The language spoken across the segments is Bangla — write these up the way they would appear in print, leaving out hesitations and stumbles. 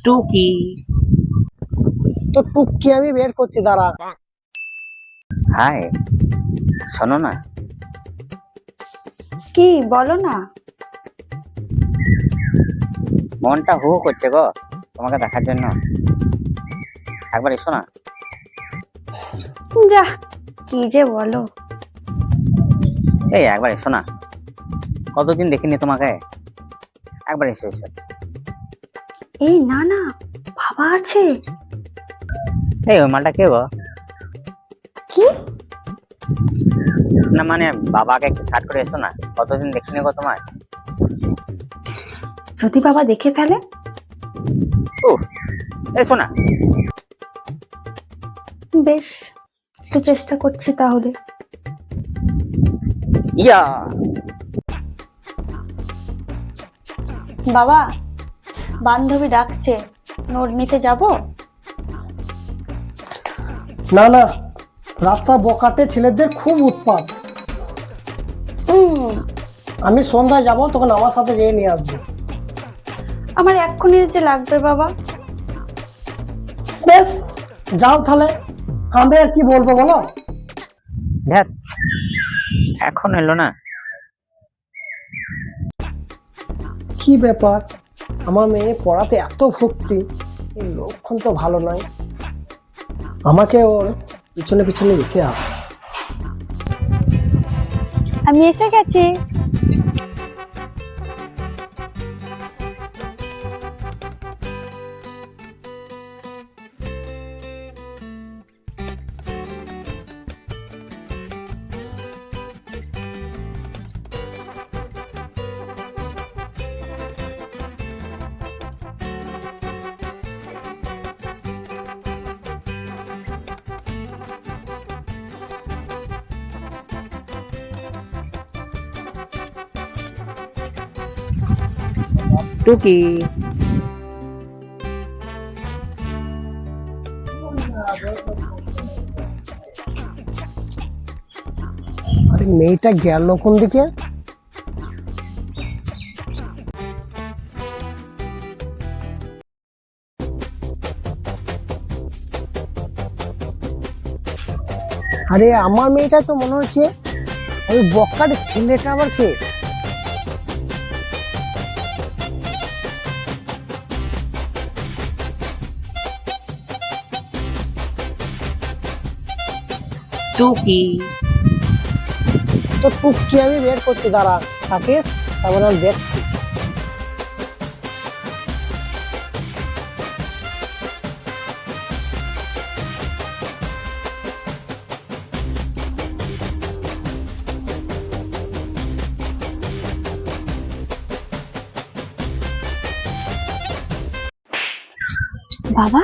টুকি। তো টুকি আমি বের করছি, দাঁড়া। হাই, শোনো না, কি বলো না। মনটা হু হু করছে গো তোমাকে দেখার জন্য। একবার এসো না। যা, কি যে বলো। এই একবার এসো না, কতদিন দেখিনি তোমাকে। একবার এসো এসো। এই না না, বাবা আছে। এই ওই মালটা কে গো? কি? না মানে বাবাকে একটু সার্চ করে এসো না, কতদিন দেখিনি গো তোমায়। যদি বাবা দেখে ফেলে? ও এসো না। বেশ, একটু চেষ্টা করছি তাহলে। ইয়া বাবা, বান্ধবী ডাকছে, নোট নিতে যাব। না না, রাস্তার বকাটে ছেলেদের খুব উৎপাত। আমি সন্ধ্যায় যাব, তখন আমার সাথে যেয়ে নিয়ে আসবো। আমার এক্ষুনি যে লাগবে বাবা। বেশ, যাও তাহলে। আমি আর কি বলবো বলো। ধ্যাৎ, এখন এলো না। কি ব্যাপার, আমার মেয়ে পড়াতে এত ভক্তি, এই লক্ষণ তো ভালো নয়। আমাকে ওর পিছনে পিছনে যেতে হবে। আমি এসে গেছি। টুকি, আরে মেয়েটা গেল কোন দিকে? আরে আমার মেয়েটা তো মনে হচ্ছে। ওই বকাটে ছেলেটা আবার কে? টুকি। তো টুকি আমি বের করছি, দাঁড়া থাকিস, তারপরে আমি দেখছি। বাবা,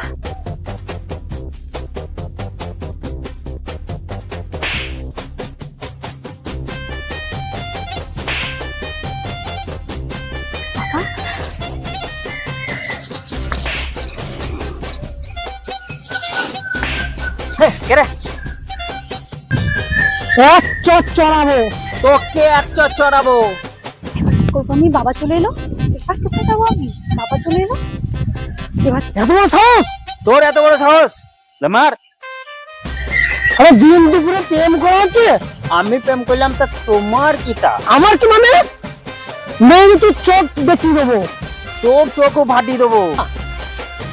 কে রে? এক চট চড়াবো। তোকে এক চড় চড়াবো। করবো আমি। বাবা চলে এলো, এবার কোথায় যাবো আমি? বাবা চলে এলো এবার। এত বড় সাহস! তোর এত বড় সাহস? মার। আরে দিন দুপুরে প্রেম করা হচ্ছে? আমি প্রেম করলাম তা তোমার কি তা? আমার কি মানে? মেয়ে তুই চোখ দেখিয়ে দেবো। তোর চোখও ফাটিয়ে দেবো।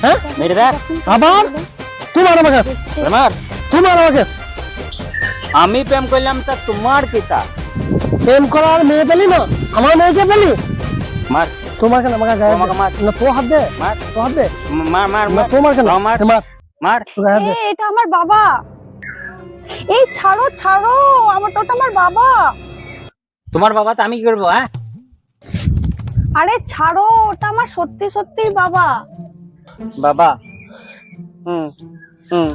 হ্যাঁ, মেরে দেখ। আবার তোমার আমাকে, মার। তোমার আমাকে আমি প্রেম করলাম তা তোমার কি তা? প্রেম করার মেয়ে পেলি না, আমার মেয়েকে পেলি। মার। তোমার কেন আমাকে গায়ে আমাকে মার। না, তো হাত দে, মার। তো হাত দে। মার মার না, মার। তোমার কেন মার মার, মার। তো গায়ে হাত দে। এটা আমার বাবা। এই ছাড়ো ছাড়ো, ওটা আমার বাবা। তোমার বাবা তো আমি কি করবো? হ্যাঁ, আরে ছাড়ো, ওটা আমার সত্যি সত্যি বাবা। বাবা। হুম হুম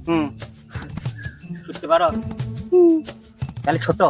হুম, ছুটতে পারো? তাহলে ছোট